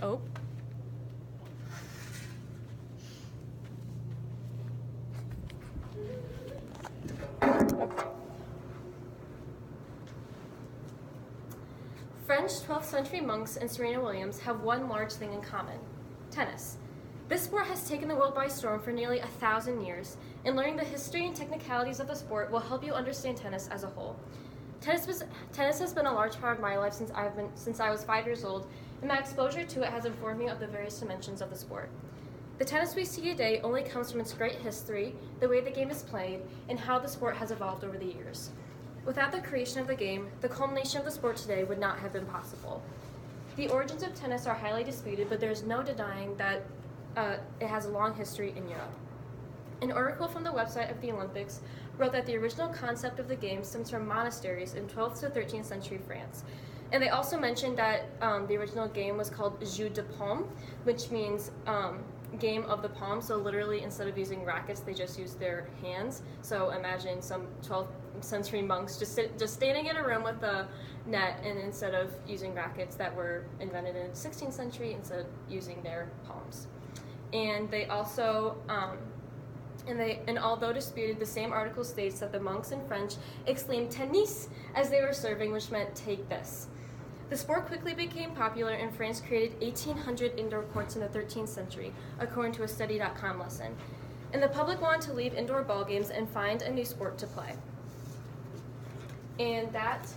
Oh. Okay. French 12th century monks and Serena Williams have one large thing in common: tennis. This sport has taken the world by storm for nearly 1,000 years, and learning the history and technicalities of the sport will help you understand tennis as a whole. Tennis has been a large part of my life since I was 5 years old, and my exposure to it has informed me of the various dimensions of the sport. The tennis we see today only comes from its great history, the way the game is played, and how the sport has evolved over the years. Without the creation of the game, the culmination of the sport today would not have been possible. The origins of tennis are highly disputed, but there's no denying that it has a long history in Europe. An article from the website of the Olympics wrote that the original concept of the game stems from monasteries in 12th to 13th century France. And they also mentioned that the original game was called Jeu de Paume, which means game of the palm. So literally, instead of using rackets, they just used their hands. So imagine some 12th century monks just standing in a room with a net, and instead of using rackets that were invented in the 16th century, instead of using their palms. And they also, and although disputed, the same article states that the monks in French exclaimed tennis as they were serving, which meant take this. The sport quickly became popular, and France created 1,800 indoor courts in the 13th century, according to a study.com lesson. And the public wanted to leave indoor ball games and find a new sport to play. And that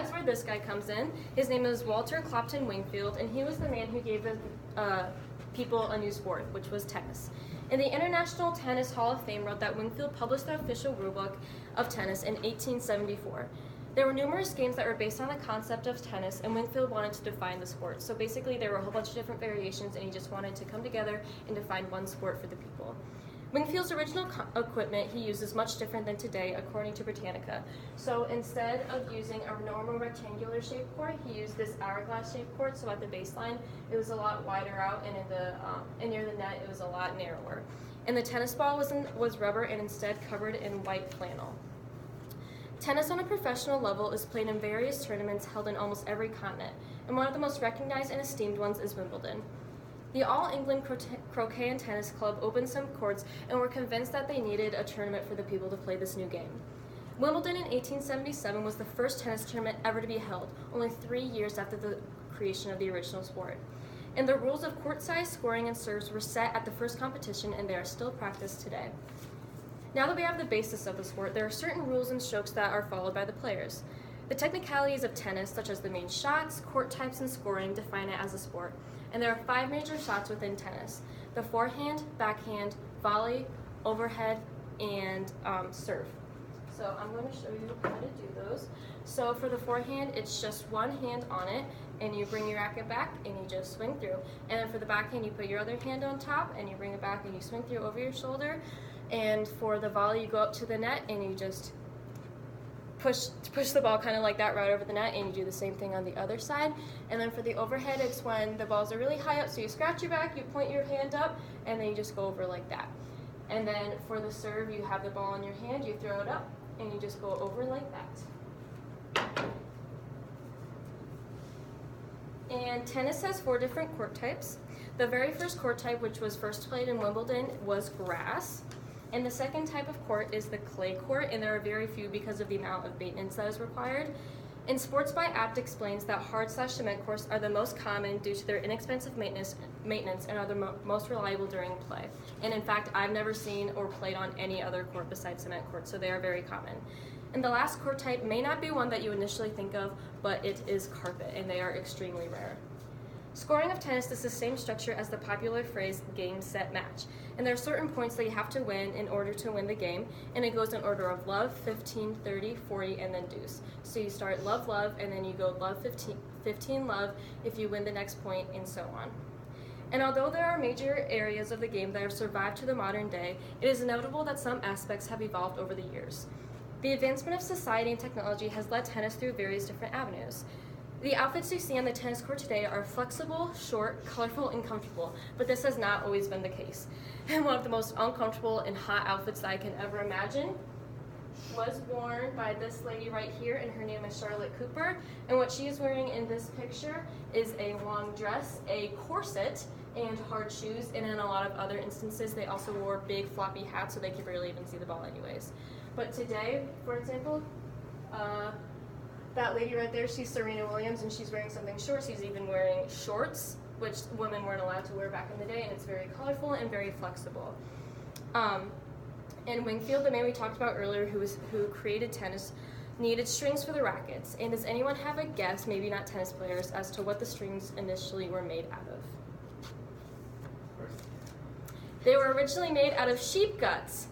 is where this guy comes in. His name is Walter Clopton Wingfield, and he was the man who gave the people a new sport, which was tennis. And the International Tennis Hall of Fame wrote that Wingfield published the official rulebook of tennis in 1874. There were numerous games that were based on the concept of tennis, and Wingfield wanted to define the sport. So basically, there were a whole bunch of different variations, and he just wanted to come together and define one sport for the people. Wingfield's original equipment he used is much different than today, according to Britannica. So instead of using a normal rectangular shaped court, he used this hourglass shaped court. So at the baseline, it was a lot wider out, and and near the net, it was a lot narrower. And the tennis ball was rubber and instead covered in white flannel. Tennis on a professional level is played in various tournaments held in almost every continent, and one of the most recognized and esteemed ones is Wimbledon. The All England Croquet and Tennis Club opened some courts and were convinced that they needed a tournament for the people to play this new game. Wimbledon in 1877 was the first tennis tournament ever to be held, only 3 years after the creation of the original sport. And the rules of court size, scoring, and serves were set at the first competition, and they are still practiced today. Now that we have the basis of the sport, there are certain rules and strokes that are followed by the players. The technicalities of tennis, such as the main shots, court types, and scoring, define it as a sport. And there are 5 major shots within tennis: the forehand, backhand, volley, overhead, and serve. So I'm going to show you how to do those. So for the forehand, it's just one hand on it, and you bring your racket back, and you just swing through. And then for the backhand, you put your other hand on top, and you bring it back, and you swing through over your shoulder. And for the volley, you go up to the net, and you just push the ball kind of like that right over the net, and you do the same thing on the other side. And then for the overhead, it's when the balls are really high up, so you scratch your back, you point your hand up, and then you just go over like that. And then for the serve, you have the ball in your hand, you throw it up, and you just go over like that. And tennis has 4 different court types. The very first court type, which was first played in Wimbledon, was grass. And the second type of court is the clay court, and there are very few because of the amount of maintenance that is required. And Sports by Apt explains that hard/cement courts are the most common due to their inexpensive maintenance and are the most reliable during play. And in fact, I've never seen or played on any other court besides cement courts, so they are very common. And the last court type may not be one that you initially think of, but it is carpet, and they are extremely rare. Scoring of tennis is the same structure as the popular phrase game, set, match. And there are certain points that you have to win in order to win the game, and it goes in order of love, 15, 30, 40, and then deuce. So you start love, love, and then you go love, 15, love if you win the next point, and so on. And although there are major areas of the game that have survived to the modern day, it is notable that some aspects have evolved over the years. The advancement of society and technology has led tennis through various different avenues. The outfits you see on the tennis court today are flexible, short, colorful, and comfortable, but this has not always been the case. And one of the most uncomfortable and hot outfits that I can ever imagine was worn by this lady right here, and her name is Charlotte Cooper. And what she is wearing in this picture is a long dress, a corset, and hard shoes. And in a lot of other instances, they also wore big floppy hats so they could barely even see the ball anyways. But today, for example, that lady right there, she's Serena Williams, and she's wearing something short. She's even wearing shorts, which women weren't allowed to wear back in the day, and it's very colorful and very flexible. And Wingfield, the man we talked about earlier who created tennis, needed strings for the rackets. And does anyone have a guess, maybe not tennis players, as to what the strings initially were made out of? They were originally made out of sheep guts.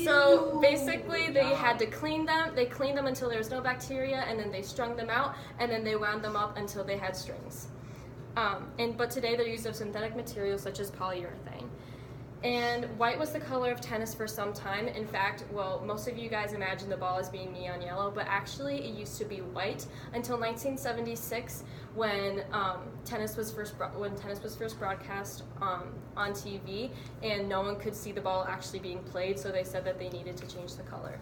So basically they had to clean them. They cleaned them until there was no bacteria, and then they strung them out, and then they wound them up until they had strings. But today they're used of synthetic materials such as polyurethane. And white was the color of tennis for some time. In fact, well, most of you guys imagine the ball as being neon yellow, but actually it used to be white until 1976 when tennis was first broadcast on TV, and no one could see the ball actually being played, so they said that they needed to change the color.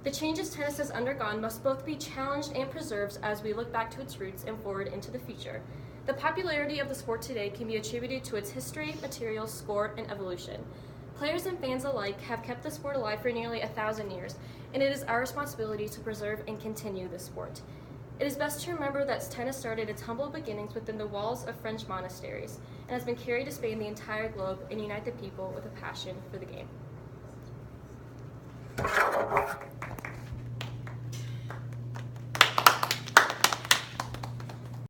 The changes tennis has undergone must both be challenged and preserved as we look back to its roots and forward into the future. The popularity of the sport today can be attributed to its history, materials, score, and evolution. Players and fans alike have kept the sport alive for nearly 1,000 years, and it is our responsibility to preserve and continue the sport. It is best to remember that tennis started its humble beginnings within the walls of French monasteries and has been carried to span the entire globe and unite the people with a passion for the game.